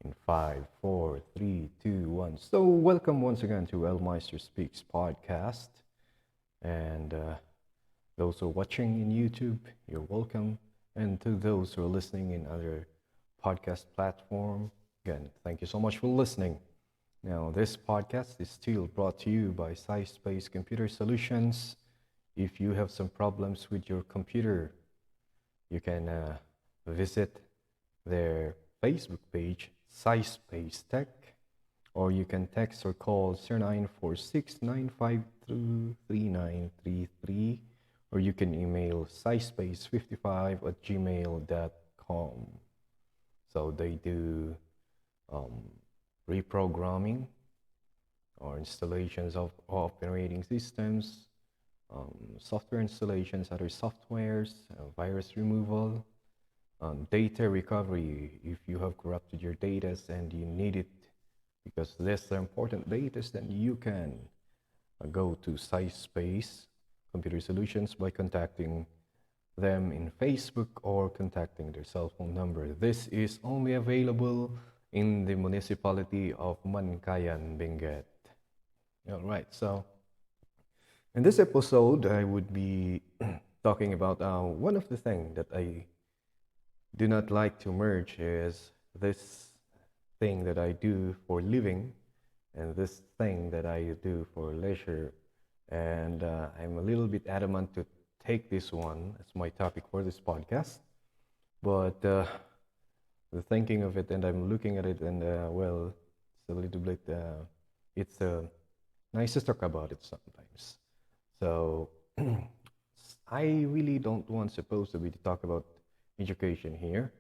In 5, 4, 3, 2, 1. So, welcome once again to Maestro Speaks podcast. And those who are watching in YouTube, you're welcome. And to those who are listening in other podcast platform, again, thank you so much for listening. Now, this podcast is still brought to you by SciSpace Computer Solutions. If you have some problems with your computer, you can visit their Facebook page, SciSpace Tech, or you can text or call 0946-952-3933, or you can email scispace55@gmail.com. So they do reprogramming or installations of operating systems, software installations, other softwares, virus removal, data recovery if you have corrupted your data and you need it because these are important data, then you can go to SciSpace Computer Solutions by contacting them in Facebook or contacting their cell phone number. This is only available in the municipality of Mankayan, Benguet. All right, so in this episode, I would be talking about one of the things that I do not like to merge is this thing that I do for living and this thing that I do for leisure. And I'm a little bit adamant to take this one as my topic for this podcast. But the thinking of it and I'm looking at it and well, it's a little bit, it's nice to talk about it sometimes. So I really don't want supposed to be to talk about education here,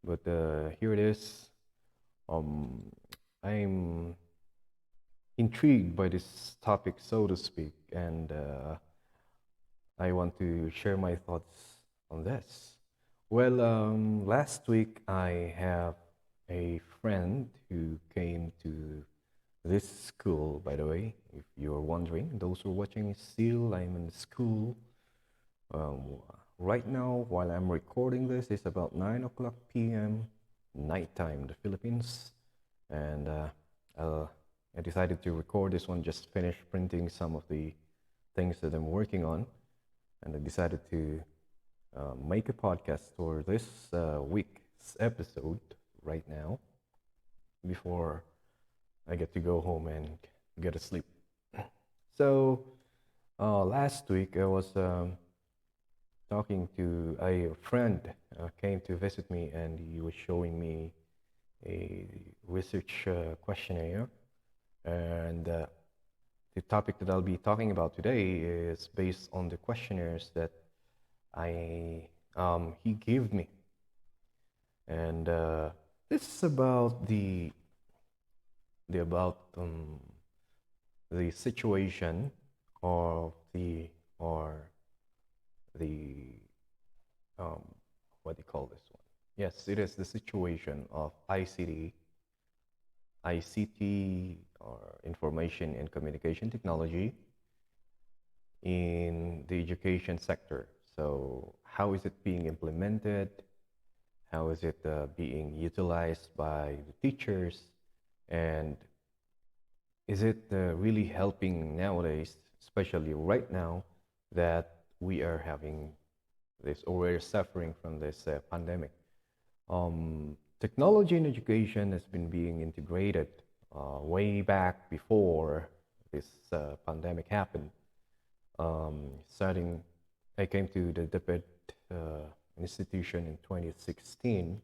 but here it is. I'm intrigued by this topic, so to speak, and I want to share my thoughts on this. Well, last week I have a friend who came to this school, by the way, if you're wondering, those who are watching still, I'm in school. Right now, while I'm recording this, it's about 9 o'clock p.m. nighttime in the Philippines. And I decided to record this one, just finished printing some of the things that I'm working on. And I decided to make a podcast for this week's episode right now before I get to go home and get to sleep. So last week I was talking to a friend came to visit me and he was showing me a research questionnaire, and the topic that I'll be talking about today is based on the questionnaires that I he gave me, and this is about the situation of the what do you call this one? Yes, it is the situation of ICT or information and communication technology in the education sector. So how is it being implemented? How is it being utilized by the teachers? And is it really helping nowadays, especially right now that we are having this or we're suffering from this pandemic? Technology in education has been being integrated way back before this pandemic happened. Starting, I came to the DepEd institution in 2016,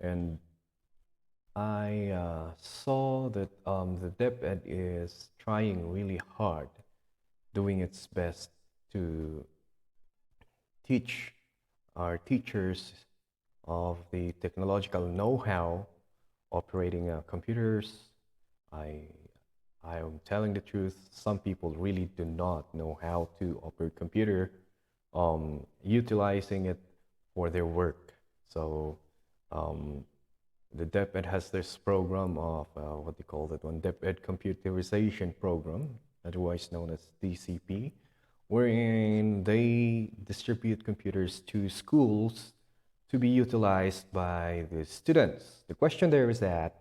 and I saw that the DepEd is trying really hard, doing its best to teach our teachers of the technological know-how operating computers. I am telling the truth, some people really do not know how to operate computer, utilizing it for their work. So the DepEd has this program of what they call that one, DepEd computerization program, otherwise known as DCP, wherein they distribute computers to schools to be utilized by the students. The question there is that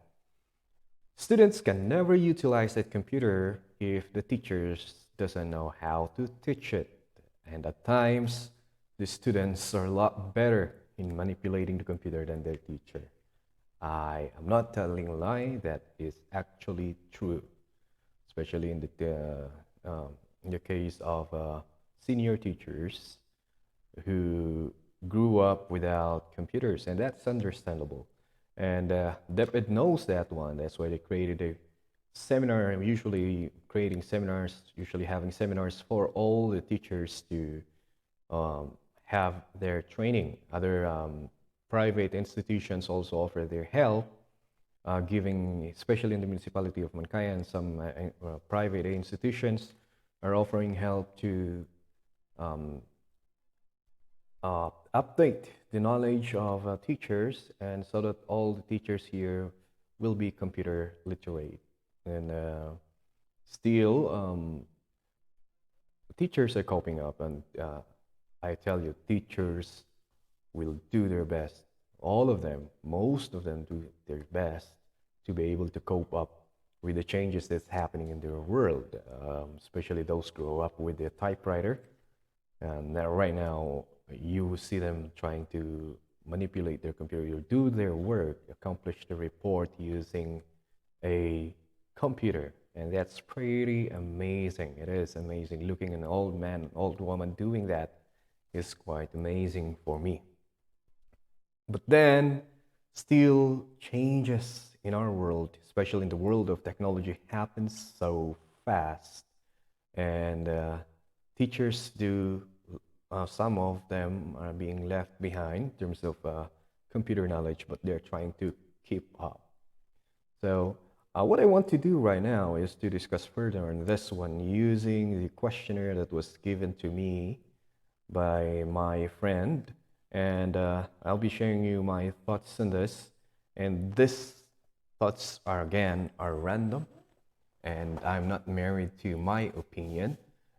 Students can never utilize that computer if the teacher doesn't know how to teach it. And at times, the students are a lot better in manipulating the computer than their teacher. I am not telling a lie, that is actually true, especially in the case of senior teachers who grew up without computers, and that's understandable. And DepEd knows that one. That's why they created a seminar, usually creating seminars, usually having seminars for all the teachers to have their training. Other private institutions also offer their help, giving, especially in the municipality of Mankayan, some private institutions are offering help to um, update the knowledge of teachers, and so that all the teachers here will be computer literate. And still, teachers are coping up, and I tell you, teachers will do their best. All of them, most of them do their best to be able to cope up with the changes that's happening in their world, especially those who grow up with the typewriter. And right now, you see them trying to manipulate their computer, do their work, accomplish the report using a computer. And that's pretty amazing. It is amazing. Looking at an old man, old woman doing that is quite amazing for me. But then, still, changes in our world, especially in the world of technology, happens so fast. And teachers do, some of them are being left behind in terms of computer knowledge, but they're trying to keep up. So what I want to do right now is to discuss further on this one using the questionnaire that was given to me by my friend. And I'll be sharing you my thoughts on this. And these thoughts are, again, are random. And I'm not married to my opinion.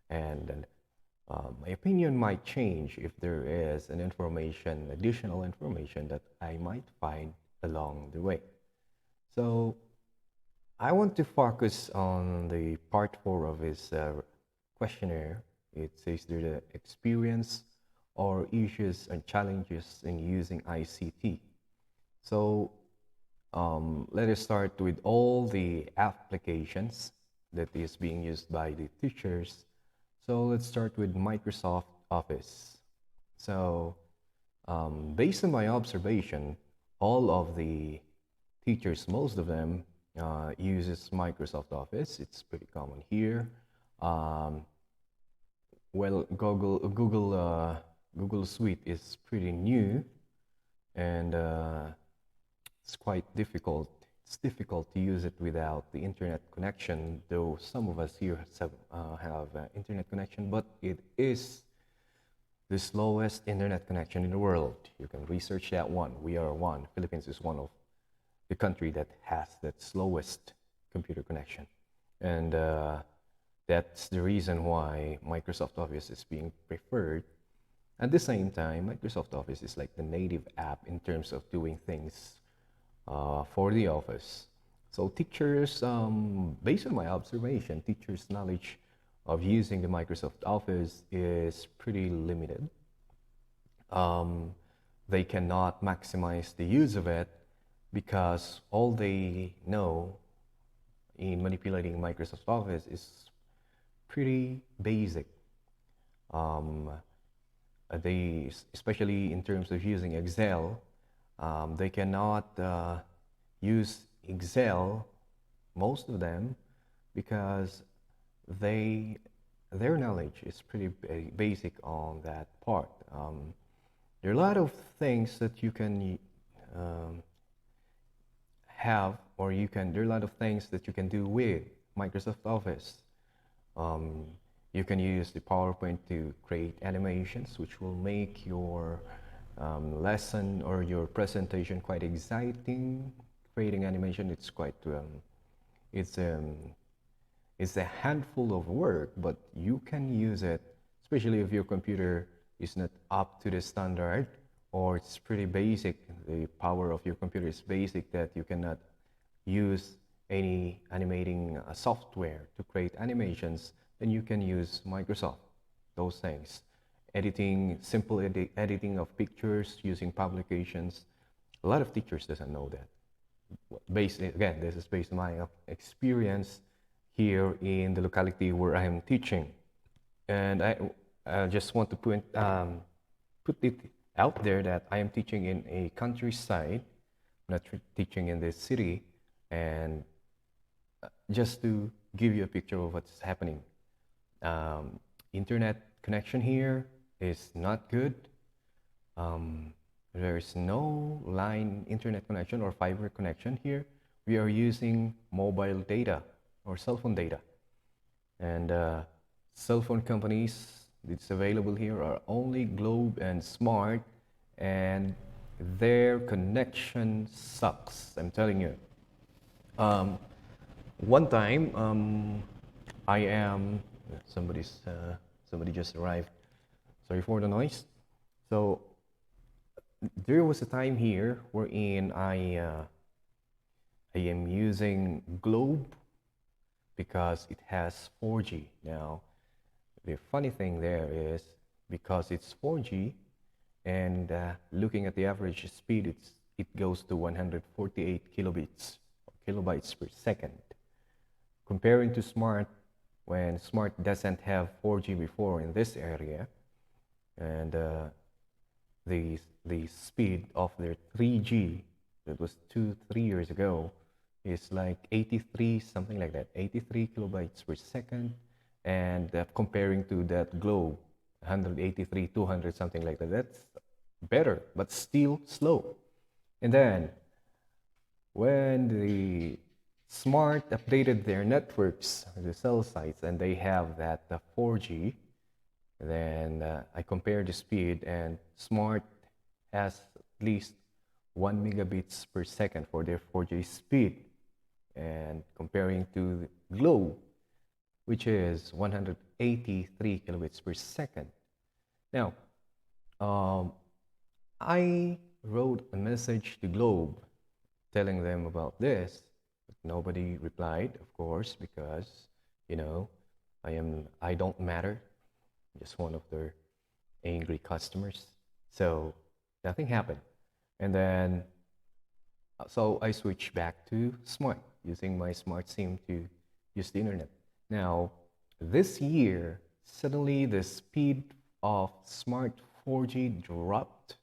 And my opinion might change if there is an information, additional information that I might find along the way. So I want to focus on the part 4 of his questionnaire. It says there the experience or issues and challenges in using ICT. So let us start with all the applications that is being used by the teachers. So let's start with Microsoft Office. So based on my observation, all of the teachers, most of them, uses Microsoft Office. It's pretty common here. Well, Google Suite is pretty new, and it's quite difficult. It's difficult to use it without the internet connection, though some of us here have internet connection, but it is the slowest internet connection in the world. You can research that one. We are one. Philippines is one of the country that has that slowest computer connection. And that's the reason why Microsoft Office is being preferred. At the same time, Microsoft Office is like the native app in terms of doing things for the office. So teachers, based on my observation, teachers' knowledge of using the Microsoft Office is pretty limited. They cannot maximize the use of it because all they know in manipulating Microsoft Office is pretty basic. They, especially in terms of using Excel, they cannot use Excel, most of them, because their knowledge is pretty basic on that part. There are a lot of things that you can have, or there are a lot of things that you can do with Microsoft Office. You can use the PowerPoint to create animations, which will make your lesson or your presentation quite exciting. Creating animation, it's quite it's a handful of work, but you can use it, especially if your computer is not up to the standard, or it's pretty basic. The power of your computer is basic that you cannot use any animating software to create animations, then you can use Microsoft. Those things, editing, simple editing of pictures using publications. A lot of teachers doesn't know that. Again, this is based on my experience here in the locality where I am teaching, and I just want to put it out there that I am teaching in a countryside, not teaching in this city, and just to give you a picture of what's happening. Internet connection here is not good. There's no line internet connection or fiber connection here. We are using mobile data or cell phone data. And cell phone companies that's available here are only Globe and Smart, and their connection sucks, I'm telling you. One time, somebody just arrived. Sorry for the noise. So there was a time here wherein I am using Globe because it has 4G. Now, the funny thing there is because it's 4G and looking at the average speed, it goes to 148 kilobytes per second. Comparing to Smart, when Smart doesn't have 4G before in this area, and the speed of their 3G that was 3 years ago is like 83, something like that, 83 kilobytes per second, and comparing to that Globe, 183, 200, something like that, that's better, but still slow. And then when the Smart updated their networks, the cell sites, and they have that 4G, then I compared the speed, and Smart has at least 1 megabits per second for their 4G speed, and comparing to Globe, which is 183 kilobits per second. Now, I wrote a message to Globe telling them about this, but nobody replied, of course, because, you know, I don't matter. I'm just one of their angry customers. So nothing happened. And then, so I switched back to Smart, using my Smart SIM to use the internet. Now, this year, suddenly the speed of Smart 4G dropped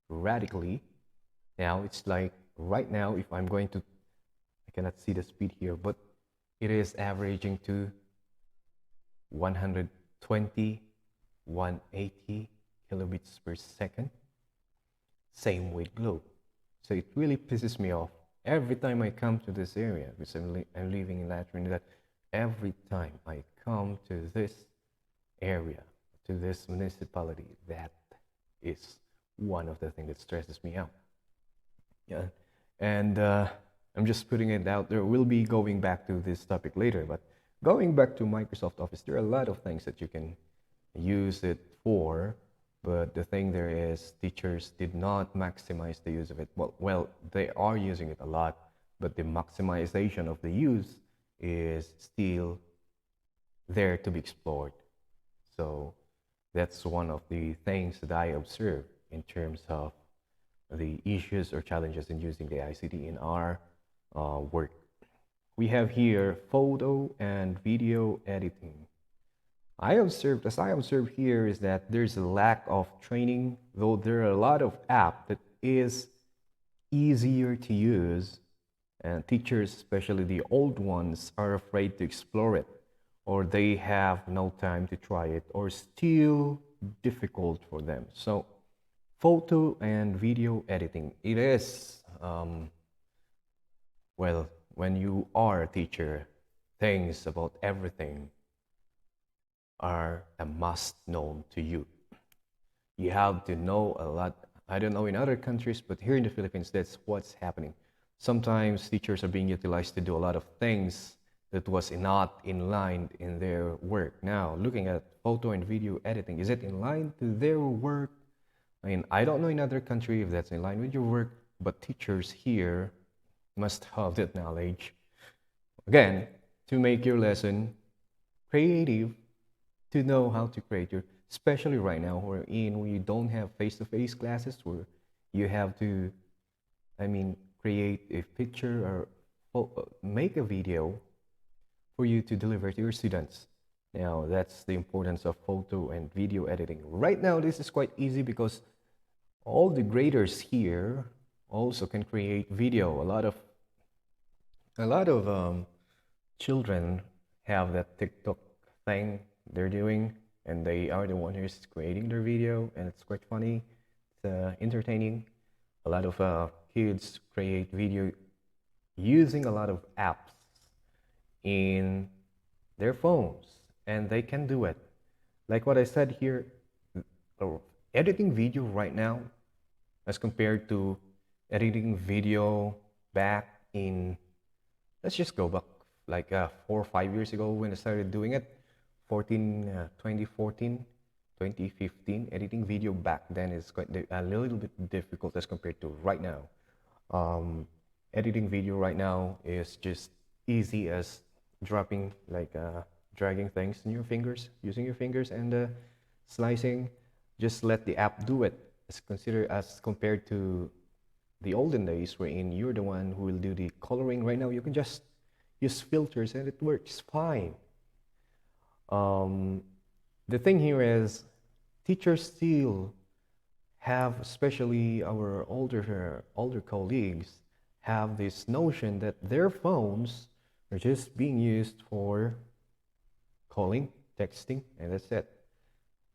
radically. Now it's like, right now, if I'm going to, I cannot see the speed here, but it is averaging to 120, 180 kilobits per second. Same with Globe. So it really pisses me off every time I come to this area, because I'm living in Latin, that every time I come to this area, to this municipality, that is one of the things that stresses me out. Yeah, and I'm just putting it out there. We'll be going back to this topic later, but going back to Microsoft Office, there are a lot of things that you can use it for, but the thing there is teachers did not maximize the use of it. Well, they are using it a lot, but the maximization of the use is still there to be explored. So that's one of the things that I observe in terms of the issues or challenges in using the ICT in our work. We have here photo and video editing. As I observe here is that there's a lack of training, though there are a lot of apps that is easier to use, and teachers, especially the old ones, are afraid to explore it, or they have no time to try it, or still difficult for them. So photo and video editing, it is, well, when you are a teacher, things about everything are a must known to you. You have to know a lot. I don't know in other countries, but here in the Philippines, that's what's happening. Sometimes teachers are being utilized to do a lot of things that was not in line in their work. Now, looking at photo and video editing, is it in line to their work? I mean, I don't know in other country if that's in line with your work, but teachers here must have that knowledge. Again, to make your lesson creative, to know how to create your, especially right now where you don't have face-to-face classes where you have to, I mean, create a picture or make a video for you to deliver to your students. Now, that's the importance of photo and video editing. Right now, this is quite easy because all the graders here also can create video. A lot of children have that TikTok thing they're doing, and they are the one who's creating their video, and it's quite funny. It's entertaining. A lot of kids create video using a lot of apps in their phones, and they can do it. Like what I said here, uh, editing video right now, as compared to editing video back in, let's just go back like 4 or 5 years ago when I started doing it, 2014, 2015. Editing video back then is quite a little bit difficult as compared to right now. Um, Editing video right now is just easy as dropping like dragging things in your fingers, using your fingers and slicing. Just let the app do it. As compared to the olden days wherein you're the one who will do the coloring. Right now you can just use filters and it works fine. um, the thing here is teachers still have, especially our older colleagues, have this notion that their phones are just being used for calling, texting, and that's it,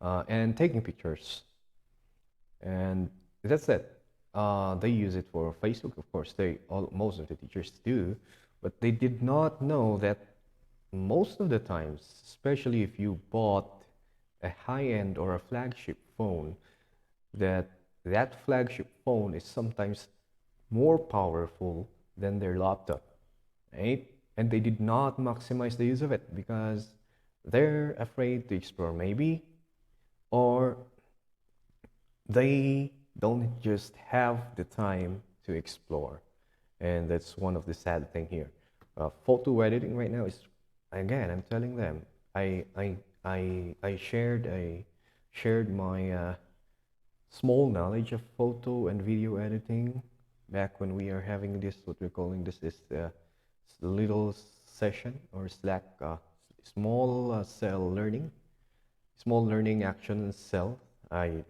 and taking pictures, and that's it. They use it for Facebook, of course. Most of the teachers do, but they did not know that most of the times, especially if you bought a high-end or a flagship phone, that flagship phone is sometimes more powerful than their laptop, right? And they did not maximize the use of it because they're afraid to explore, maybe, or they don't just have the time to explore. And that's one of the sad thing here. Photo editing right now is, again, I'm telling them, I shared my small knowledge of photo and video editing back when we are having this, what we're calling this little session or Slack, small cell learning, small learning action cell. I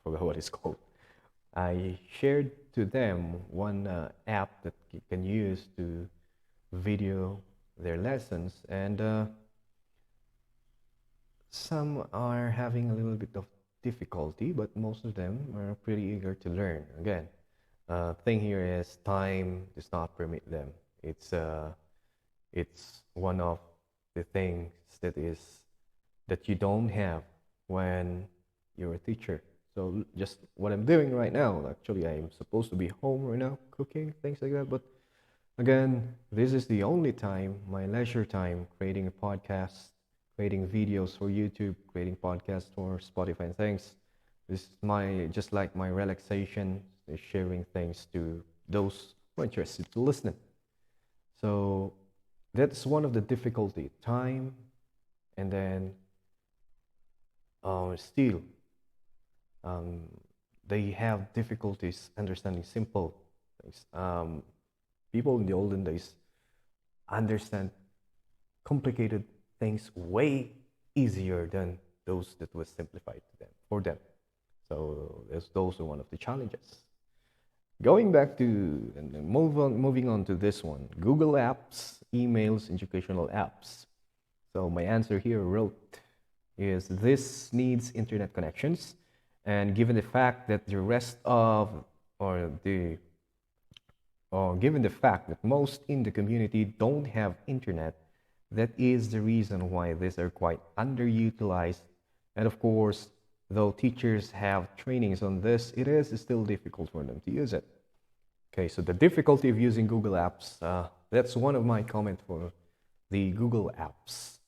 forgot what it's called. I shared to them one app that you can use to video their lessons, and some are having a little bit of difficulty, but most of them are pretty eager to learn. Again, thing here is time does not permit them. It's one of the things that you don't have when you're a teacher. So just what I'm doing right now, actually, I'm supposed to be home right now, cooking, things like that. But again, this is the only time, my leisure time, creating a podcast, creating videos for YouTube, creating podcasts for Spotify and things. This is just like my relaxation, is sharing things to those who are interested to listen. So that's one of the difficulty, time, and then still um, they have difficulties understanding simple things. People in the olden days understand complicated things way easier than those that was simplified to them for them. So those are one of the challenges. Going back to and then moving on to this one, Google Apps, emails, educational apps. So my answer here wrote is this needs internet connections, and given the fact that the rest of or the or given the fact that most in the community don't have internet, that is the reason why these are quite underutilized. And of course, though teachers have trainings on this, it is still difficult for them to use it. Okay, so the difficulty of using Google Apps, that's one of my comments for the Google Apps.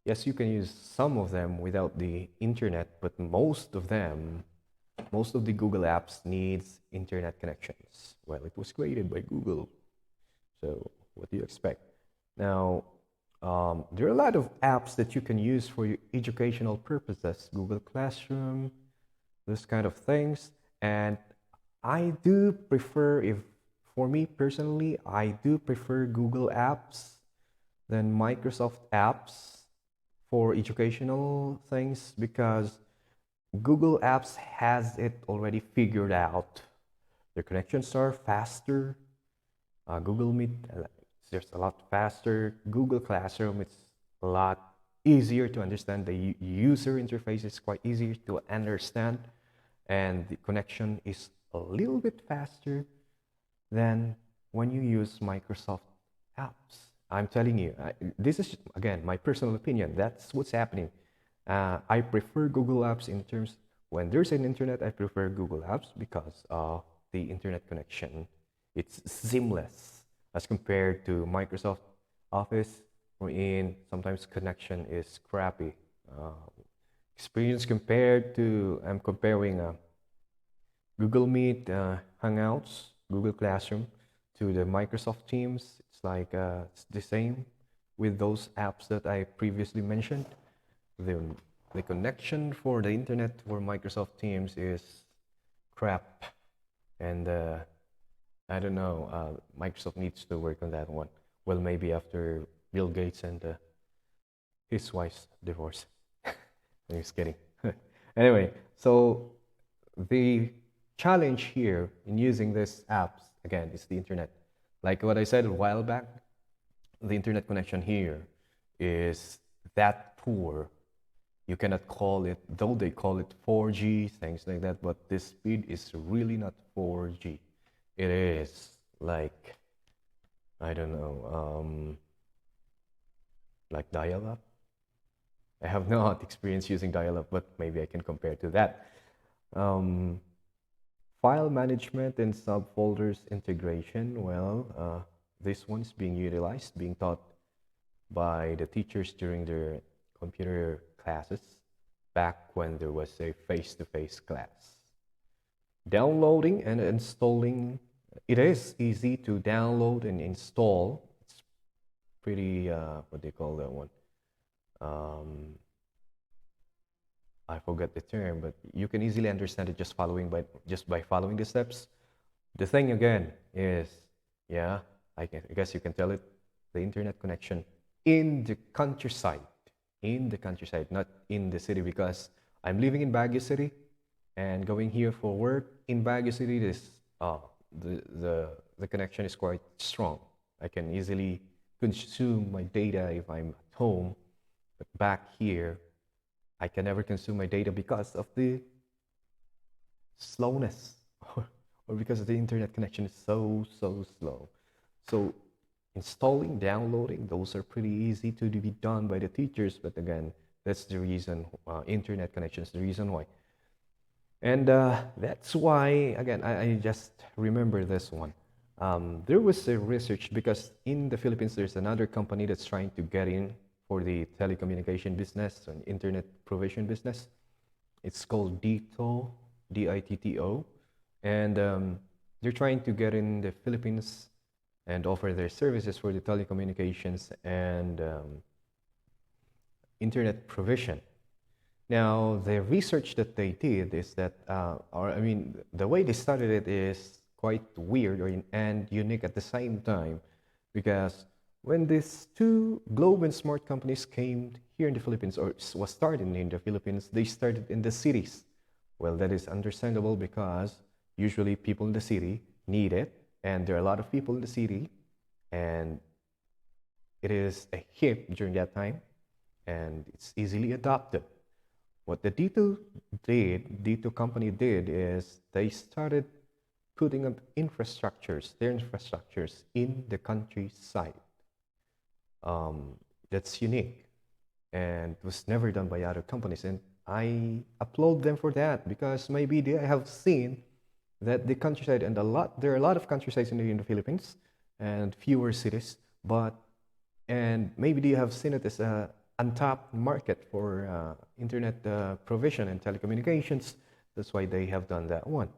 Yes, you can use some of them without the internet, but most of the Google Apps needs internet connections. Well, it was created by Google, so what do you expect? Now, there are a lot of apps that you can use for your educational purposes, Google Classroom, this kind of things. And I do prefer, if for me personally, I do prefer Google Apps than Microsoft apps for educational things because Google Apps has it already figured out. The connections are faster. Google Meet, it's just a lot faster. Google Classroom, it's a lot easier to understand. The user interface is quite easier to understand, and the connection is a little bit faster than when you use Microsoft apps. I'm telling you, this is again my personal opinion. That's what's happening. I prefer Google Apps in terms when there's an internet. I prefer Google Apps because of the internet connection. It's seamless as compared to Microsoft Office, wherein sometimes connection is crappy. Uh, Experience compared to I'm comparing Google Meet, Hangouts, Google Classroom to the Microsoft Teams. It's like it's the same with those apps that I previously mentioned. The, the connection for the internet for Microsoft Teams is crap. And I don't know, Microsoft needs to work on that one. Well, maybe after Bill Gates and his wife's divorce. I'm just kidding. Anyway, so the challenge here in using these apps, again, is the internet. Like what I said a while back, the internet connection here is that poor. You cannot call it, though they call it 4G, things like that, but this speed is really not 4G. It is like, I don't know, like dial-up. I have not experienced using dial-up, but maybe I can compare to that. Um, File management and subfolders integration. Well, this one is being utilized, being taught by the teachers during their computer classes back when there was a face-to-face class. Downloading and installing. It is easy to download and install. It's pretty, what do you call that one? I forgot the term, but you can easily understand it just by following the steps. The thing again is, yeah, I guess you can tell it, the internet connection in the countryside, not in the city, because I'm living in Baguio City and going here for work in Baguio City. The connection is quite strong. I can easily consume my data if I'm at home, but back here I can never consume my data because of the slowness or because the internet connection is so slow. So installing, downloading, those are pretty easy to be done by the teachers, but again, that's the reason, internet connection is the reason why. And that's why, again, I just remember this one. There was a research because in the Philippines, there's another company that's trying to get in for the telecommunication business and internet provision business. It's called DITO, DITTO. And they're trying to get in the Philippines and offer their services for the telecommunications and internet provision. Now, the research that they did is that, the way they started it is quite weird and unique at the same time, because when these two Globe and Smart companies came here in the Philippines, or was started in the Philippines, they started in the cities. Well, that is understandable because usually people in the city need it, and there are a lot of people in the city, and it is a hit during that time, and it's easily adopted. What the D2 company did is they started putting up their infrastructures in the countryside. That's unique and was never done by other companies. And I applaud them for that because maybe they have seen that the countryside and there are a lot of countrysides in the Philippines and fewer cities, and maybe they have seen it as a untapped market for internet provision and telecommunications. That's why they have done that one.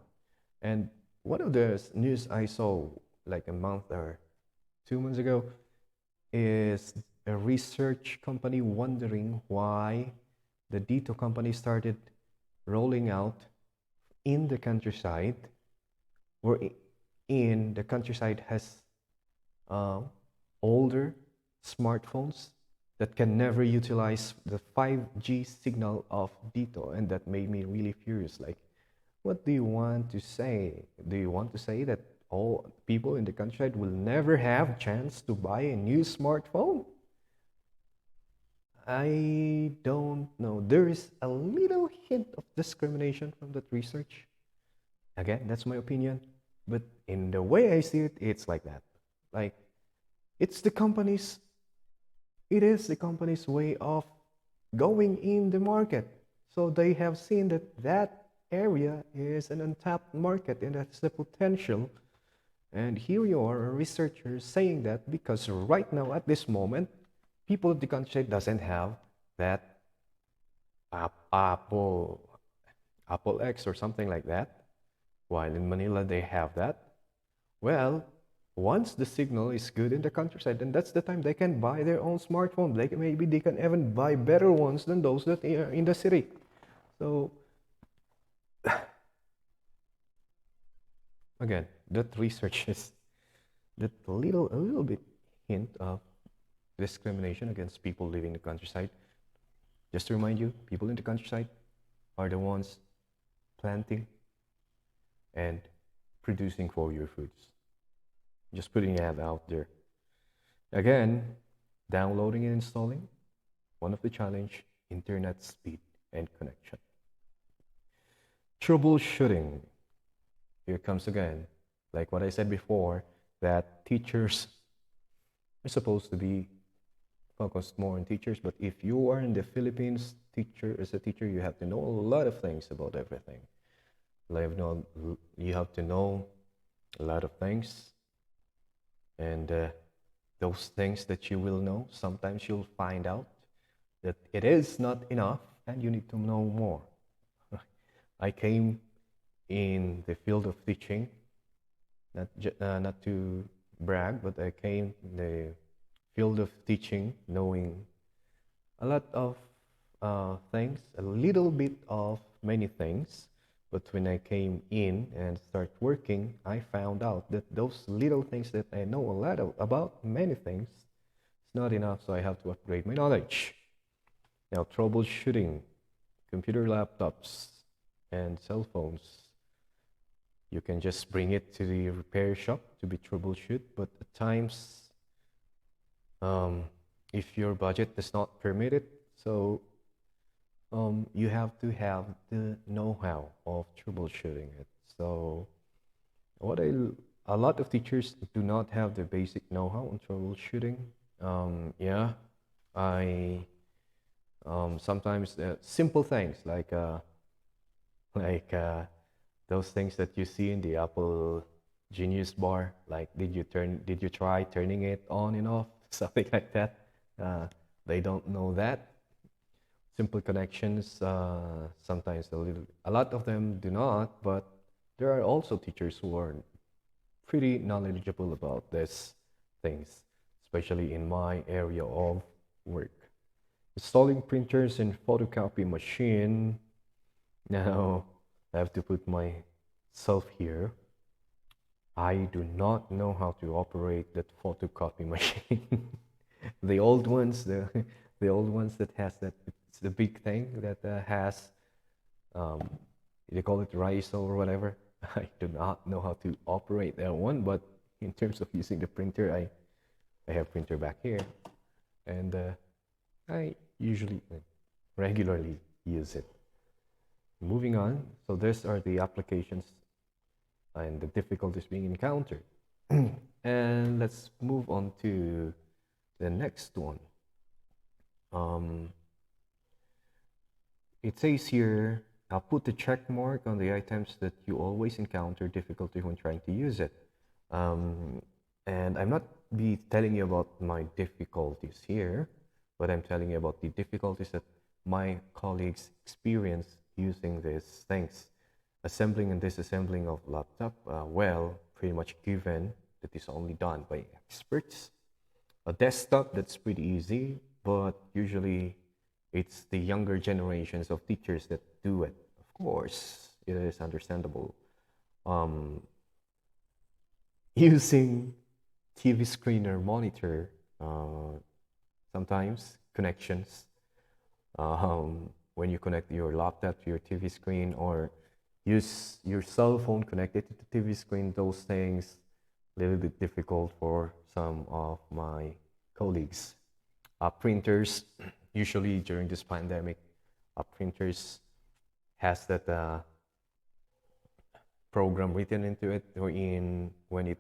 And one of the news I saw like a month or 2 months ago is a research company wondering why the Dito company started rolling out in the countryside, where in the countryside has uh, older smartphones that can never utilize the 5G signal of Dito, and that made me really furious. Like, what do you want to say? Do you want to say that all people in the countryside will never have chance to buy a new smartphone? I don't know. There is a little hint of discrimination from that research. Again, that's my opinion. But in the way I see it, it's like that. Like, it's the company's, it is the company's way of going in the market. So they have seen that that area is an untapped market and that's the potential. And here you are, a researcher, saying that because right now at this moment, people of the country doesn't have that Apple X or something like that, while in Manila they have that. Well, once the signal is good in the countryside, then that's the time they can buy their own smartphone. Maybe they can even buy better ones than those that are in the city. So again, that research is that a little bit hint of discrimination against people living in the countryside. Just to remind you, people in the countryside are the ones planting and producing for your foods. Just putting that out there. Again, downloading and installing, one of the challenge, internet speed and connection. Troubleshooting. Here comes again. Like what I said before, that teachers are supposed to be focused more on teachers, but if you are in the Philippines, as a teacher, you have to know a lot of things about everything. You have to know a lot of things, and those things that you will know, sometimes you'll find out that it is not enough and you need to know more. I came in the field of teaching, not to brag, but I came in the field of teaching knowing a lot of things, a little bit of many things. But when I came in and start working, I found out that those little things that I know a lot about many things, it's not enough, so I have to upgrade my knowledge. Now, troubleshooting, computer laptops and cell phones, you can just bring it to the repair shop to be troubleshoot, but at times, if your budget does not permit it, so you have to have the know-how of troubleshooting it. So a lot of teachers do not have the basic know-how on troubleshooting. Yeah, I sometimes simple things like those things that you see in the Apple Genius bar, like did you try turning it on and off, something like that. They don't know that. Simple connections, sometimes a lot of them do not, but there are also teachers who are pretty knowledgeable about these things, especially in my area of work. Installing printers and photocopy machine. Now, I have to put myself here. I do not know how to operate that photocopy machine. The old ones, the old ones that has that, it's the big thing that has, they call it RISO or whatever. I do not know how to operate that one, but in terms of using the printer, I have printer back here, and I usually regularly use it. Moving on, so these are the applications and the difficulties being encountered. And let's move on to the next one. It says here, I'll put the check mark on the items that you always encounter difficulty when trying to use it. And I'm not be telling you about my difficulties here, but I'm telling you about the difficulties that my colleagues experience using these things. Assembling and disassembling of laptop, well, pretty much given that is only done by experts. A desktop, that's pretty easy, but usually it's the younger generations of teachers that do it. Of course, it is understandable. Um, Using TV screen or monitor, sometimes connections, when you connect your laptop to your TV screen or use your cell phone connected to the TV screen, those things a little bit difficult for some of my colleagues. Printers, usually during this pandemic, printers has that program written into it, wherein when it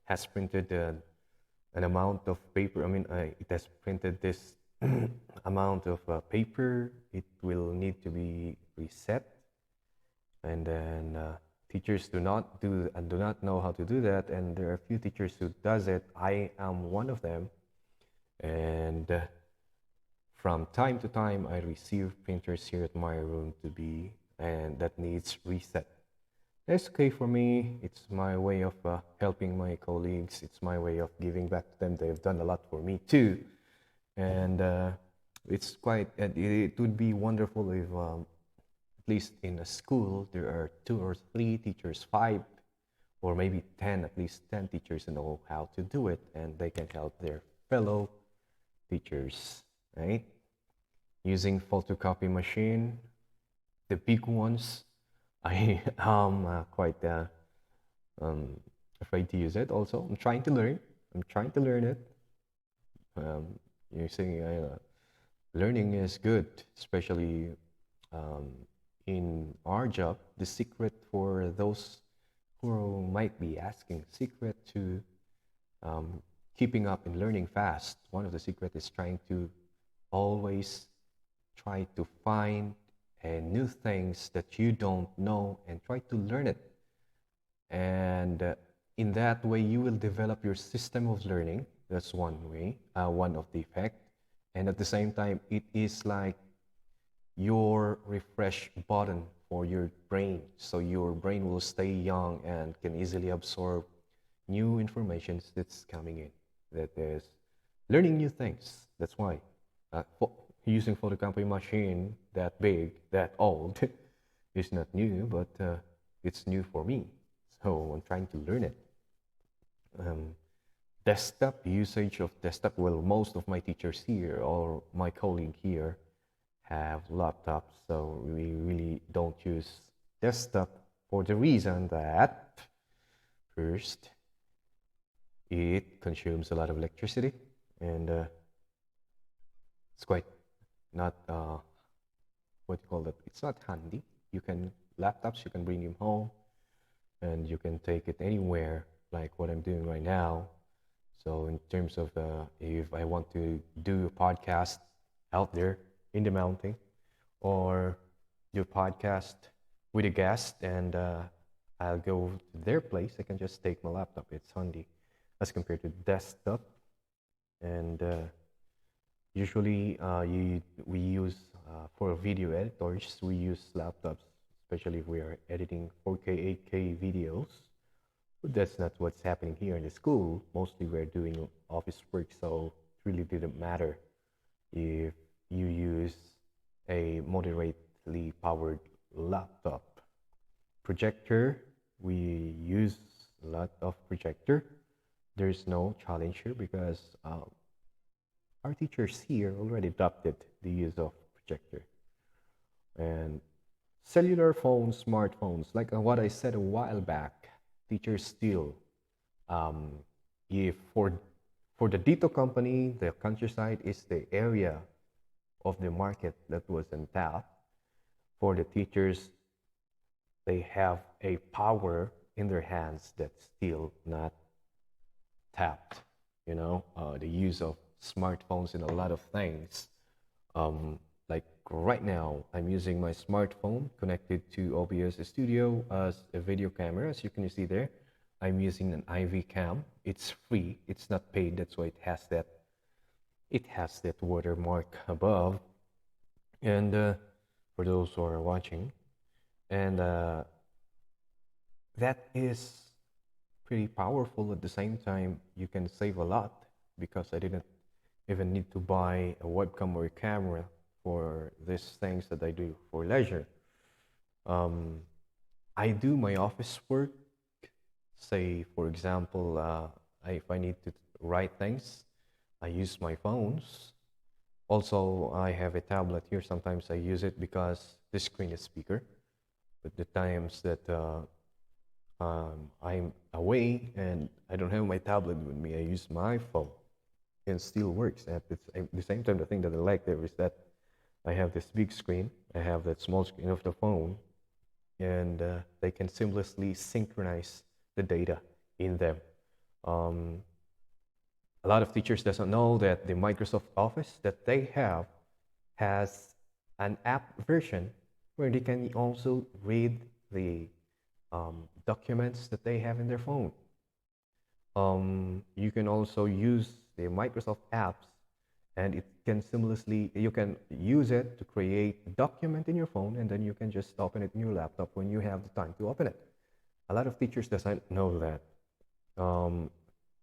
has printed an amount of paper, it has printed this amount of paper, it will need to be reset. And then teachers do not know how to do that, and there are a few teachers who does it. I am one of them, and from time to time I receive printers here at my room to be and that needs reset. That's okay for me. It's my way of helping my colleagues. It's my way of giving back to them. They've done a lot for me too, and it's quite. It would be wonderful if, at least in a school, there are 2 or 3 teachers, 5, or maybe 10. At least 10 teachers who know how to do it, and they can help their fellow teachers, right? Using photocopy machine, the big ones. I am quite afraid to use it. Also, I'm trying to learn. I'm trying to learn it. Um, Using learning is good, especially um, in our job. The secret for those who might be asking, secret to um, keeping up and learning fast. One of the secret is trying to always try to find new things that you don't know and try to learn it. And in that way, you will develop your system of learning. That's one way, one of the effect. And at the same time, it is like your refresh button for your brain. So your brain will stay young and can easily absorb new information that's coming in. That is learning new things. That's why using photocopy machine that big, that old, is not new, but it's new for me. So I'm trying to learn it. Um, Desktop usage of desktop. Well, most of my teachers here or my colleague here have laptops, so we really don't use desktop for the reason that first, it consumes a lot of electricity, and it's quite not what you call that. It's not handy. You can laptops. You can bring them home, and you can take it anywhere, like what I'm doing right now. So in terms of if I want to do a podcast out there in the mountain, or do a podcast with a guest, and I'll go to their place, I can just take my laptop. It's handy as compared to desktop. And usually we use for video editors, we use laptops, especially if we are editing 4K, 8K videos. But that's not what's happening here in the school. Mostly we're doing office work, so it really didn't matter if you use a moderately powered laptop. Projector, we use a lot of projector. There's no challenge here because our teachers here already adopted the use of projector. And cellular phones, smartphones, like what I said a while back, teachers still, um, if for the Dito company, the countryside is the area of the market that was untapped. For the teachers, they have a power in their hands that's still not tapped. The use of smartphones in a lot of things. Like right now, I'm using my smartphone connected to OBS Studio as a video camera. As you can see there, I'm using an IV cam. It's free. It's not paid. That's why it has that watermark above. And for those who are watching, and that is pretty powerful. At the same time, you can save a lot because I didn't even need to buy a webcam or a camera for these things that I do for leisure. Um, I do my office work, say, for example, if I need to write things, I use my phones. Also, I have a tablet here. Sometimes I use it because the screen is bigger. But the times that I'm away and I don't have my tablet with me, I use my phone and still works. At the same time, the thing that I like there is that I have this big screen, I have that small screen of the phone, and they can seamlessly synchronize the data in them. Um, a lot of teachers doesn't know that the Microsoft Office that they have has an app version where they can also read the documents that they have in their phone. You can also use the Microsoft apps, and it can seamlessly, you can use it to create a document in your phone, and then you can just open it in your laptop when you have the time to open it. A lot of teachers doesn't know that. Um,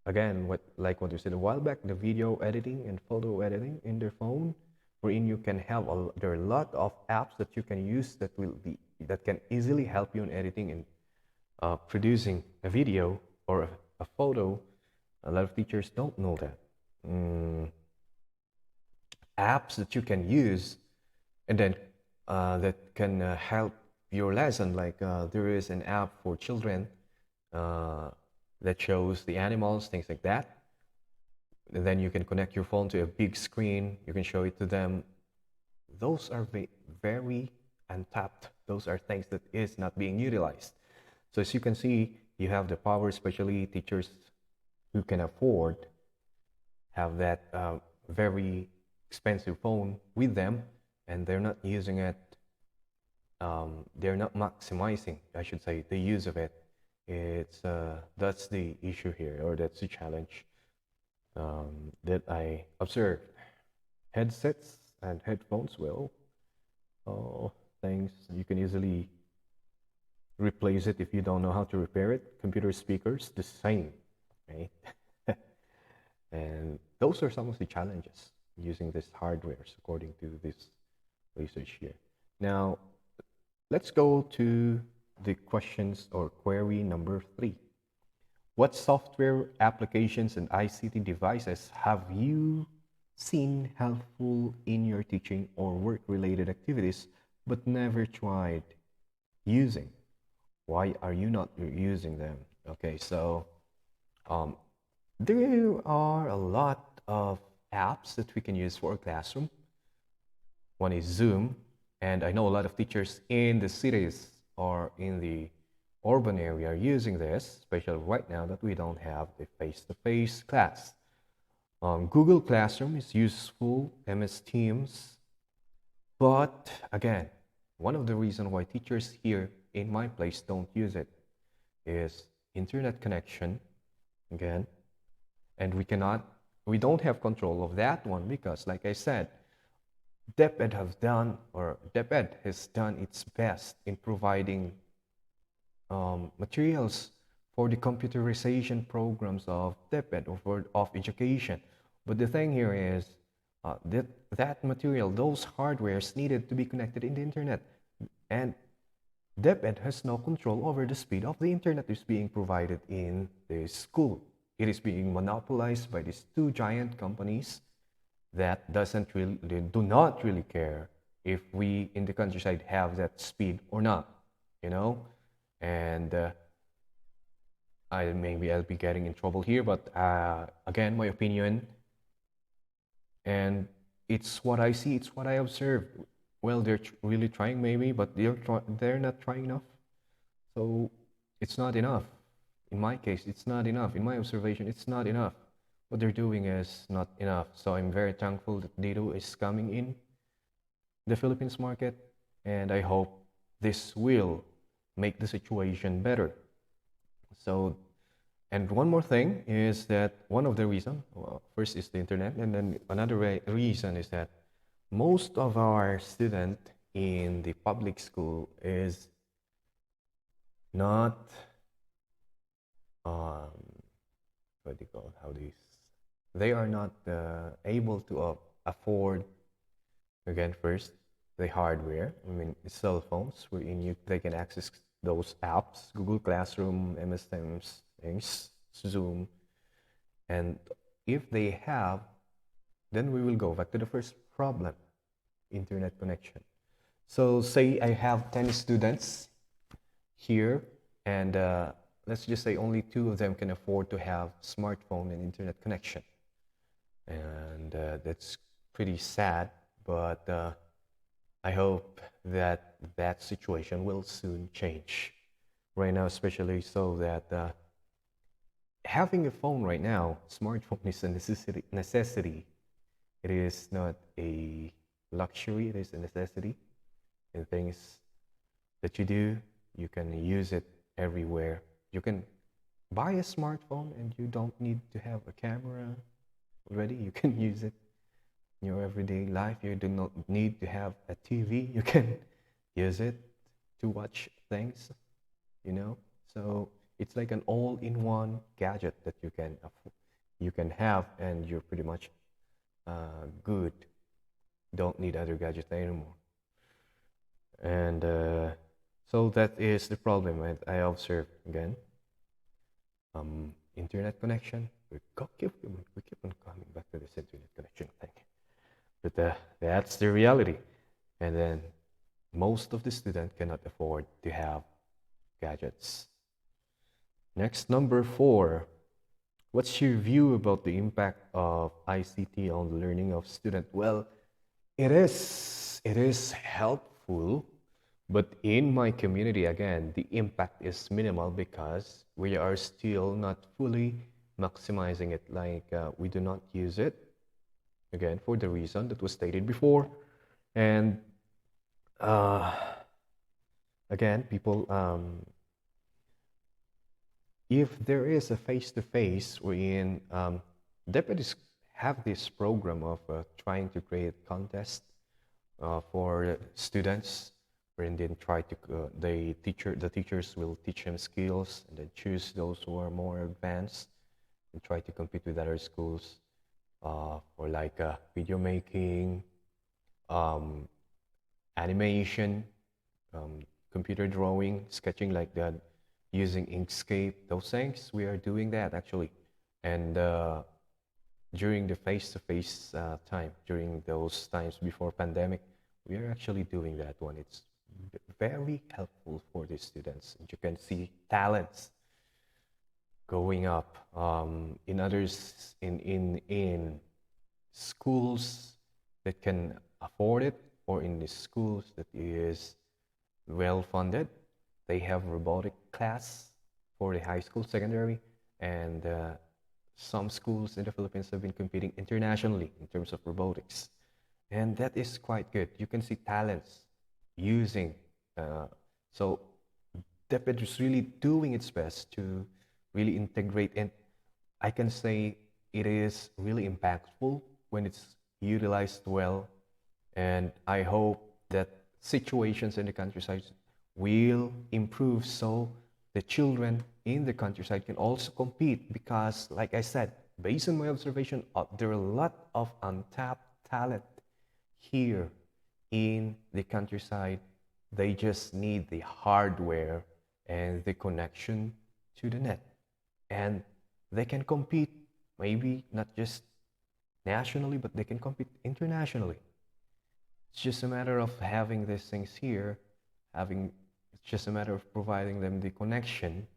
Again, like what you said a while back, the video editing and photo editing in their phone, wherein you can have there are a lot of apps that you can use that can easily help you in editing and producing a video or a photo. A lot of teachers don't know that. Apps that you can use and then that can help your lesson. Like there is an app for children that shows the animals, things like that. And then you can connect your phone to a big screen. You can show it to them. Those are very untapped. Those are things that is not being utilized. So as you can see, you have the power, especially teachers who can afford have that very expensive phone with them, and they're not using it. They're not maximizing, I should say, the use of it. It's that's the issue here, or that's the challenge that I observed. Headsets and headphones, well, things you can easily replace it if you don't know how to repair it. Computer speakers, the same, right? And those are some of the challenges using these hardwares according to this research here. Now, let's go to the questions or query number 3. What software applications and ICT devices have you seen helpful in your teaching or work-related activities but never tried using? Why are you not using them? Okay, so there are a lot of apps that we can use for a classroom. One is Zoom, and I know a lot of teachers in the cities or in the urban area are using this, especially right now that we don't have the face-to-face class. Google Classroom is useful, MS Teams, but again, one of the reasons why teachers here in my place don't use it is internet connection, again, and we don't have control of that one because, like I said, DepEd has done its best in providing materials for the computerization programs of DepEd or of education. But the thing here is that material, those hardwares needed to be connected in the internet. And DepEd has no control over the speed of the internet that is being provided in the school. It is being monopolized by these two giant companies that they do not really care if we in the countryside have that speed or not, you know? And I'll be getting in trouble here, but again, my opinion, and it's what I see, it's what I observe. Well, they're really trying maybe, but they're not trying enough. So it's not enough. In my case, it's not enough. In my observation, it's not enough. What they're doing is not enough. So I'm very thankful that Dito is coming in the Philippines market, and I hope this will make the situation better. So, and one more thing is that one of the reasons, well, first is the internet, and then another reason is that most of our student in the public school is not what do you call it? they are not able to afford, again, first, the hardware. I mean, cell phones, wherein they can access those apps, Google Classroom, MS Teams, things, Zoom. And if they have, then we will go back to the first problem, internet connection. So say I have 10 students here, and let's just say only 2 of them can afford to have smartphone and internet connection. And that's pretty sad, but I hope that that situation will soon change. Right now, especially so that having a phone right now, smartphone is a necessity. It is not a luxury, it is a necessity. And things that you do, you can use it everywhere. You can buy a smartphone and you don't need to have a camera already. You can use it in your everyday life. You do not need to have a TV. You can use it to watch things, you know. So it's like an all-in-one gadget that you can have, and you're pretty much good. Don't need other gadgets anymore. And so that is the problem I observed again. Internet connection. We keep on coming back to this internet connection thing, but that's the reality. And then most of the students cannot afford to have gadgets. Next, number 4. What's your view about the impact of ICT on the learning of students? Well, it is helpful, but in my community, again, the impact is minimal because we are still not fully maximizing it. Like we do not use it, again, for the reason that was stated before. And again, people, if there is a face-to-face wherein deputies have this program of trying to create contest for students, wherein they try to the teachers will teach them skills and then choose those who are more advanced and try to compete with other schools for like video making, animation, computer drawing, sketching like that, using Inkscape, those things. We are doing that actually. And during the face-to-face time, during those times before pandemic, we are actually doing that one. It's very helpful for the students. And you can see talents going up in others in schools that can afford it, or in the schools that is well funded. They have robotic class for the high school, secondary, and some schools in the Philippines have been competing internationally in terms of robotics. And that is quite good. You can see talents using, so DepEd is really doing its best to really integrate, and I can say it is really impactful when it's utilized well. And I hope that situations in the countryside will improve so the children in the countryside can also compete, because like I said, based on my observation, there are a lot of untapped talent here in the countryside. They just need the hardware and the connection to the net, and they can compete, maybe not just nationally, but they can compete internationally. It's just a matter of having these things here, it's just a matter of providing them the connection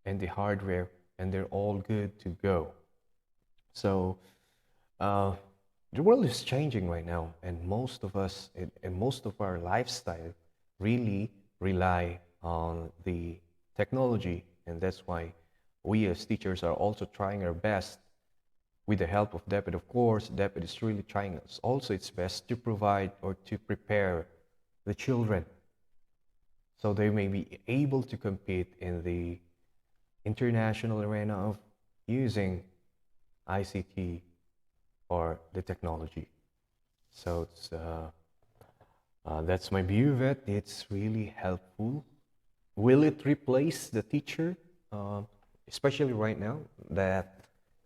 and the hardware, and they're all good to go. So the world is changing right now, and most of us and most of our lifestyle really rely on the technology, and that's why we as teachers are also trying our best with the help of DepEd. Of course, DepEd is really trying also its best to provide or to prepare the children so they may be able to compete in the international arena of using ICT or the technology. So that's my view of it. It's really helpful. Will it replace the teacher? Especially right now that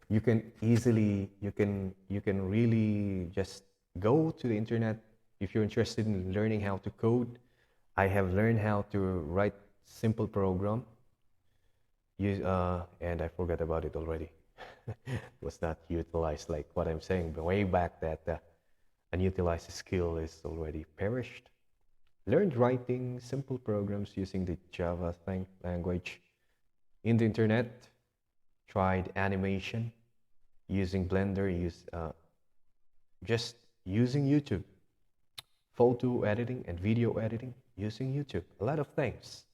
You can easily, you can really just go to the internet if you're interested in learning how to code. I have learned how to write simple program. And I forgot about it already. Was not utilized like what I'm saying, but way back that unutilized skill is already perished. Learned writing simple programs using the Java thing language in the internet. Tried animation using Blender. Just using YouTube. Photo editing and video editing using YouTube. A lot of things.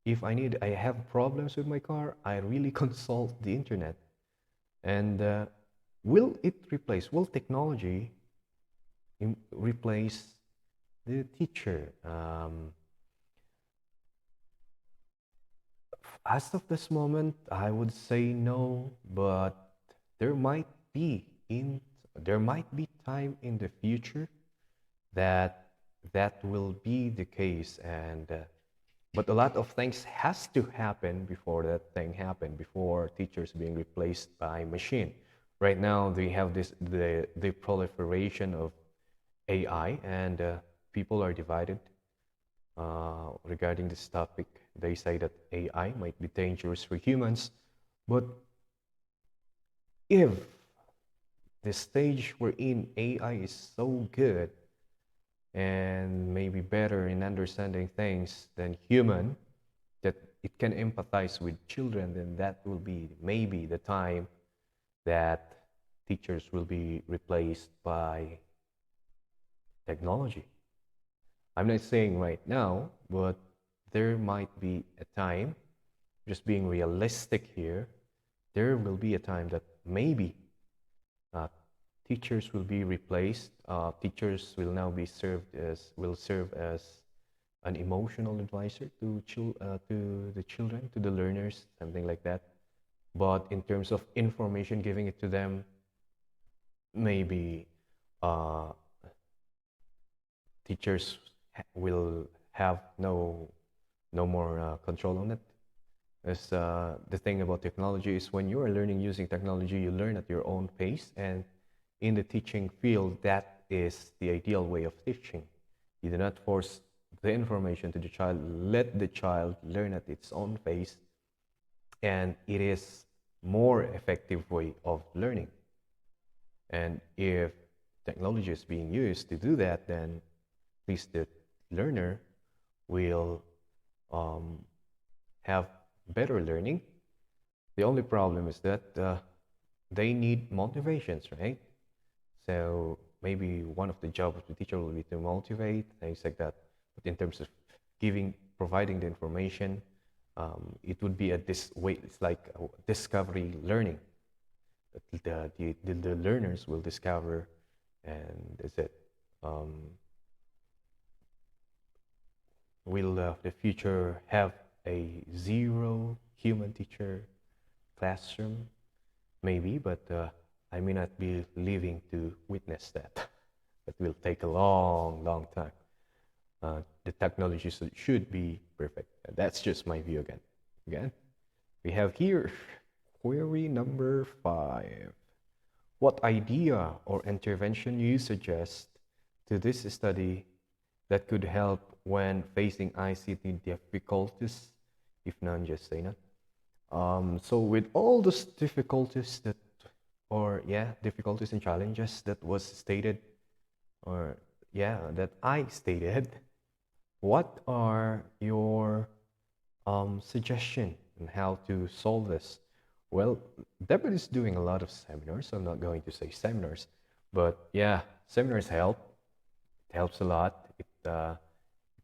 If I have problems with my car, I really consult the internet. And will technology replace the teacher? As of this moment, I would say no, but there might be in there might be time in the future that that will be the case, and but a lot of things has to happen before that thing happen, before teachers being replaced by machine. Right now, they have the proliferation of AI, and people are divided regarding this topic. They say that AI might be dangerous for humans, but if the stage we're in, AI is so good and maybe better in understanding things than human, that it can empathize with children, then that will be maybe the time that teachers will be replaced by technology. I'm not saying right now, but there might be a time, just being realistic here, there will be a time that maybe uh, teachers will be replaced. Teachers will now will serve as an emotional advisor to the children, to the learners, something like that. But in terms of information, giving it to them, maybe uh, teachers will have no more control on it. As the thing about technology is, when you are learning using technology, you learn at your own pace, and in the teaching field, that is the ideal way of teaching. You do not force the information to the child. Let the child learn at its own pace, and it is more effective way of learning. And if technology is being used to do that, then at least the learner will um, have better learning. The only problem is that they need motivations, right? So maybe one of the jobs of the teacher will be to motivate, things like that. But in terms of providing the information, it would be it's like a discovery learning. The learners will discover, and that's it. Um, will the future have a zero human teacher classroom? Maybe, but I may not be living to witness that. That will take a long, long time. The technology should be perfect. That's just my view again. Again, we have here query number 5. What idea or intervention you suggest to this study that could help when facing ICT difficulties? If none, just say none. So with all those difficulties difficulties and challenges that was stated, or that I stated, what are your suggestion on how to solve this? Well, Debit is doing a lot of seminars. So I'm not going to say seminars, but yeah, seminars help. It helps a lot. It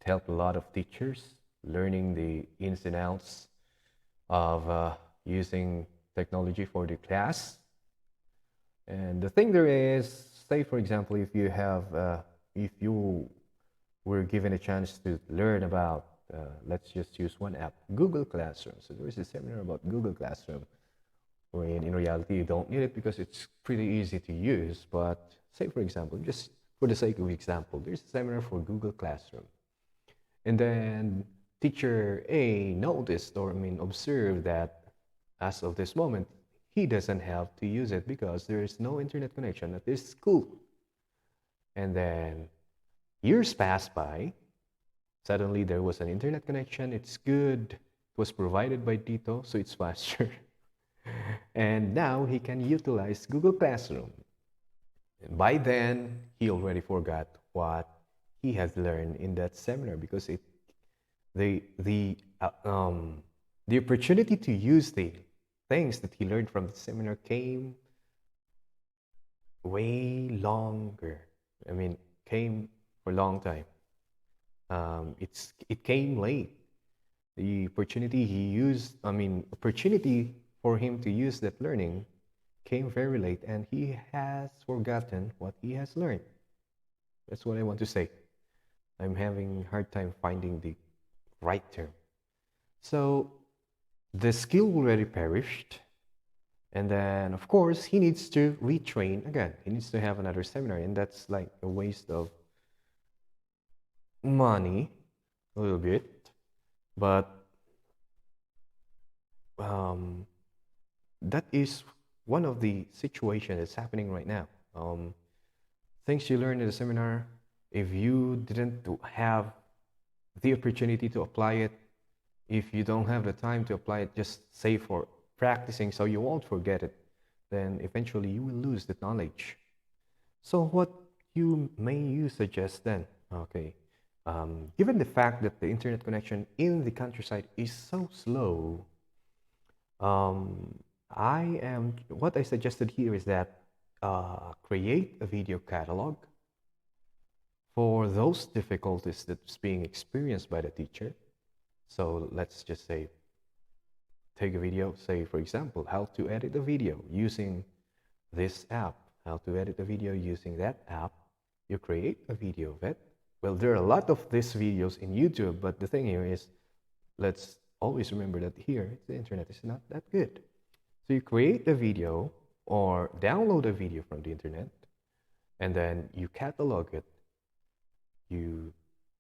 helped a lot of teachers learning the ins and outs of using technology for the class. And the thing there is, say for example, if you were given a chance to learn about, let's just use one app, Google Classroom. So there is a seminar about Google Classroom, wherein in reality you don't need it because it's pretty easy to use. But say for example, just for the sake of example, there's a seminar for Google Classroom. And then teacher A noticed, or observed that as of this moment, he doesn't have to use it because there is no internet connection at this school. And then years passed by. Suddenly there was an internet connection. It's good. It was provided by Tito, so it's faster. And now he can utilize Google Classroom. And by then, he already forgot what he has learned in that seminar because the the uh, um, the opportunity to use the things that he learned from the seminar came way longer. I mean, came for a long time. It came late. The opportunity he used, I mean, opportunity for him to use that learning came very late, and he has forgotten what he has learned. That's what I want to say. I'm having a hard time finding the right term. So the skill already perished. And then, of course, he needs to retrain again. He needs to have another seminar, and that's like a waste of money, a little bit. But um, that is one of the situations that's happening right now. Things you learn in the seminar, if you didn't have the opportunity to apply it, if you don't have the time to apply it, just say for practicing so you won't forget it, then eventually you will lose the knowledge. So what may you suggest then? Okay, given the fact that the internet connection in the countryside is so slow, what I suggested here is that create a video catalog for those difficulties that's being experienced by the teacher. So let's just say, take a video, say for example, how to edit a video using this app, how to edit a video using that app. You create a video of it. Well, there are a lot of these videos in YouTube, but the thing here is, let's always remember that here, the internet is not that good. So you create a video or download a video from the internet, and then you catalog it. You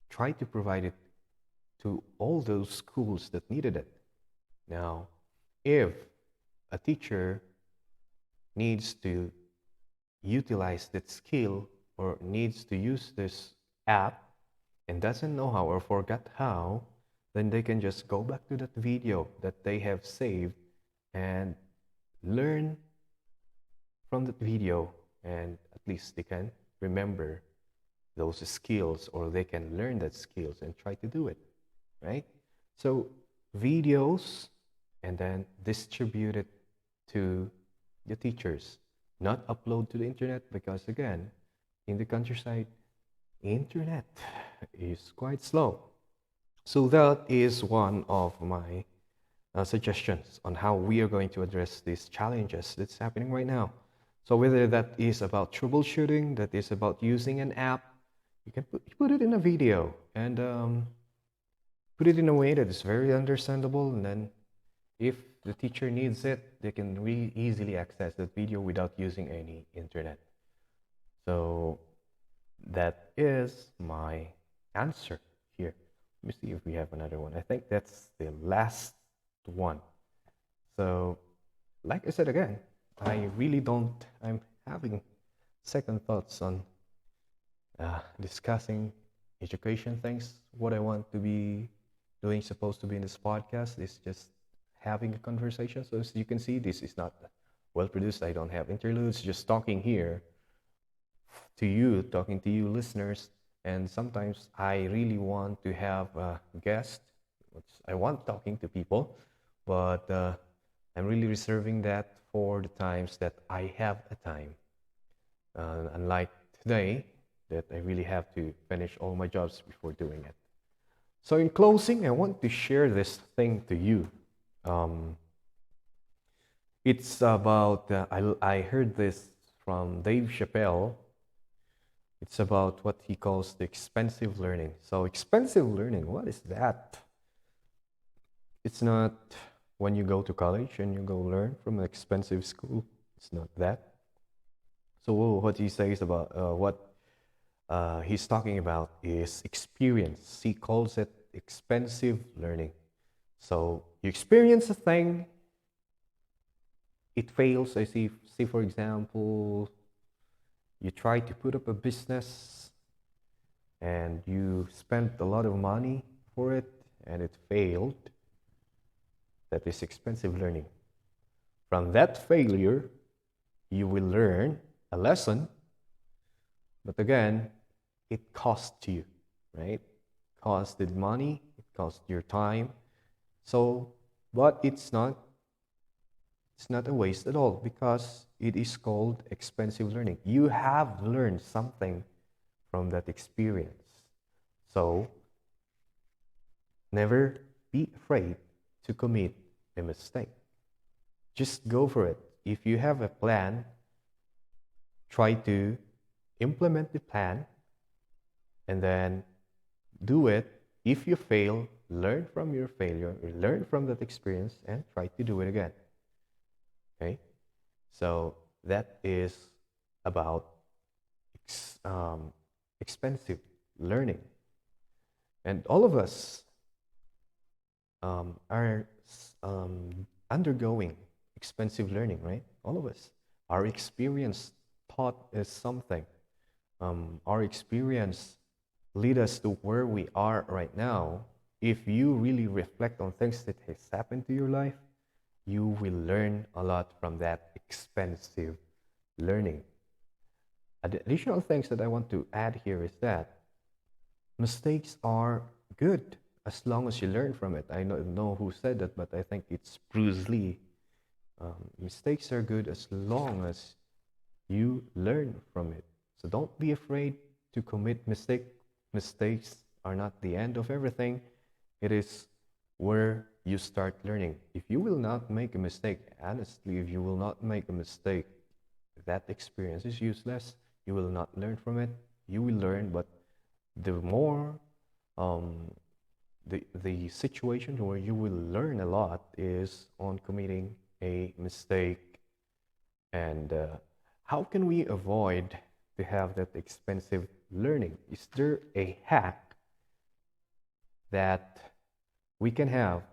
try to provide it to all those schools that needed it. Now, if a teacher needs to utilize that skill or needs to use this app and doesn't know how or forgot how, then they can just go back to that video that they have saved and learn from that video, and at least they can remember those skills, or they can learn that skills and try to do it, right? So videos, and then distribute it to the teachers, not upload to the internet, because again, in the countryside, internet is quite slow. So that is one of my suggestions on how we are going to address these challenges that's happening right now. So whether that is about troubleshooting, that is about using an app, you can put it in a video and put it in a way that is very understandable, and then if the teacher needs it, they can really easily access that video without using any internet. So that is my answer here. Let me see if we have another one. I think that's the last one. So like I said again, I'm having second thoughts on discussing education things. What I want to be doing, supposed to be in this podcast, is just having a conversation. So as you can see, this is not well produced. I don't have interludes, just talking here to you, talking to you listeners. And sometimes I really want to have a guest. I want talking to people, but I'm really reserving that for the times that I have a time. Unlike today, that I really have to finish all my jobs before doing it. So in closing, I want to share this thing to you. It's about, I heard this from Dave Chappelle. It's about what he calls the expensive learning. So expensive learning, what is that? It's not when you go to college and you go learn from an expensive school. It's not that. So what he says about what he's talking about is experience. He calls it expensive learning. So you experience a thing, it fails. I see, for example, you try to put up a business and you spent a lot of money for it and it failed. That is expensive learning. From that failure, you will learn a lesson, but again, it cost you, right? Costed money, it cost your time. So, but it's not a waste at all because it is called expensive learning. You have learned something from that experience. So, never be afraid to commit a mistake. Just go for it. If you have a plan, try to implement the plan and then do it. If you fail, learn from your failure, learn from that experience, and try to do it again. Okay? So that is about expensive learning. And all of us are undergoing expensive learning, right? All of us. Our experience taught us something. Our experience lead us to where we are right now. If you really reflect on things that has happened to your life, you will learn a lot from that expensive learning. Additional things that I want to add here is that mistakes are good as long as you learn from it. I don't know who said that, but I think it's Bruce Lee. Mistakes are good as long as you learn from it. So don't be afraid to commit mistakes. Mistakes are not the end of everything. It is where you start learning. If you will not make a mistake, honestly, if you will not make a mistake, that experience is useless. You will not learn from it. You will learn, but the more the situation where you will learn a lot is on committing a mistake. And how can we avoid to have that expensive learning? Is there a hack that we can have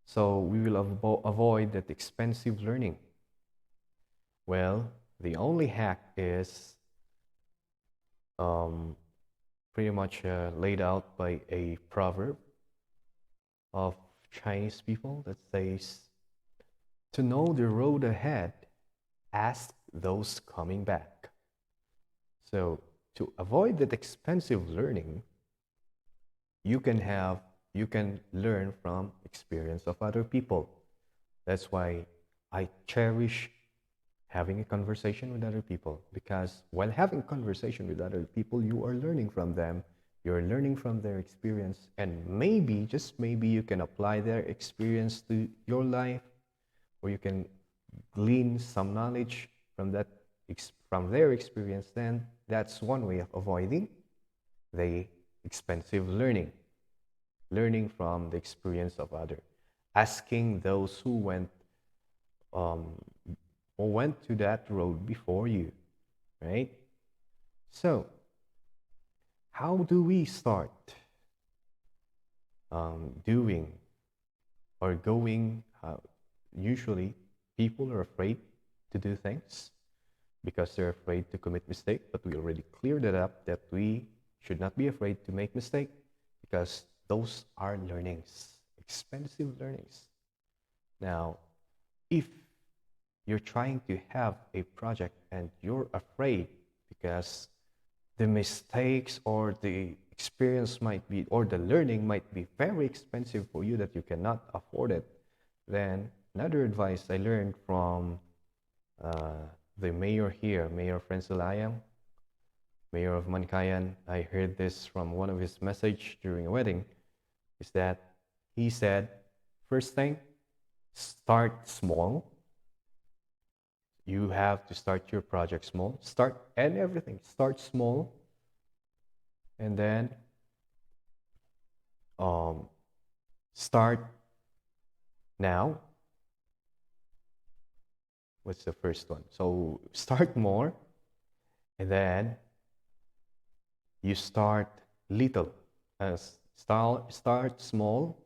so we will avoid that expensive learning? Well, the only hack is pretty much laid out by a proverb of Chinese people that says, to know the road ahead, ask those coming back. So to avoid that expensive learning, you can learn from experience of other people. That's why I cherish having a conversation with other people, because while having conversation with other people, you are learning from them, you're learning from their experience, and maybe, just maybe, you can apply their experience to your life, or you can glean some knowledge from their experience. Then that's one way of avoiding the expensive learning from the experience of others, asking those who went to that road before you, right? So how do we start doing or going? Usually people are afraid to do things because they're afraid to commit mistake, but we already cleared it up that we should not be afraid to make mistake because those are learnings, expensive learnings. Now, if you're trying to have a project and you're afraid because the mistakes or the experience might be, or the learning might be very expensive for you that you cannot afford it, then another advice I learned from the mayor here, Mayor Francelayang, mayor of Mankayan. I heard this from one of his message during a wedding, is that he said, first thing, start small. You have to start your project small. Start small. And then start now. What's the first one? So start more, and then you start little. Start small,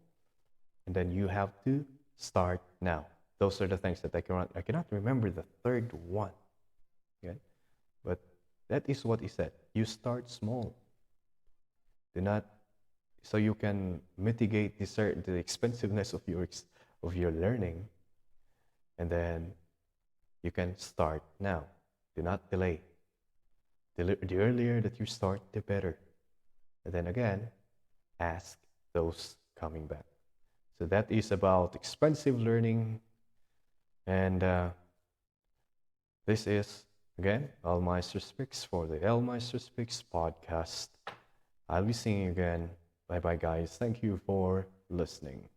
and then you have to start now. those are the things that I cannot remember the third one. Okay? But that is what he said. You start small. Do not, so you can mitigate the expensiveness of your learning, and then you can start now. Do not delay. The earlier that you start, the better. And then again, ask those coming back. So that is about expensive learning. And this is, again, L Maestro Speaks for the L Maestro Speaks podcast. I'll be seeing you again. Bye bye, guys. Thank you for listening.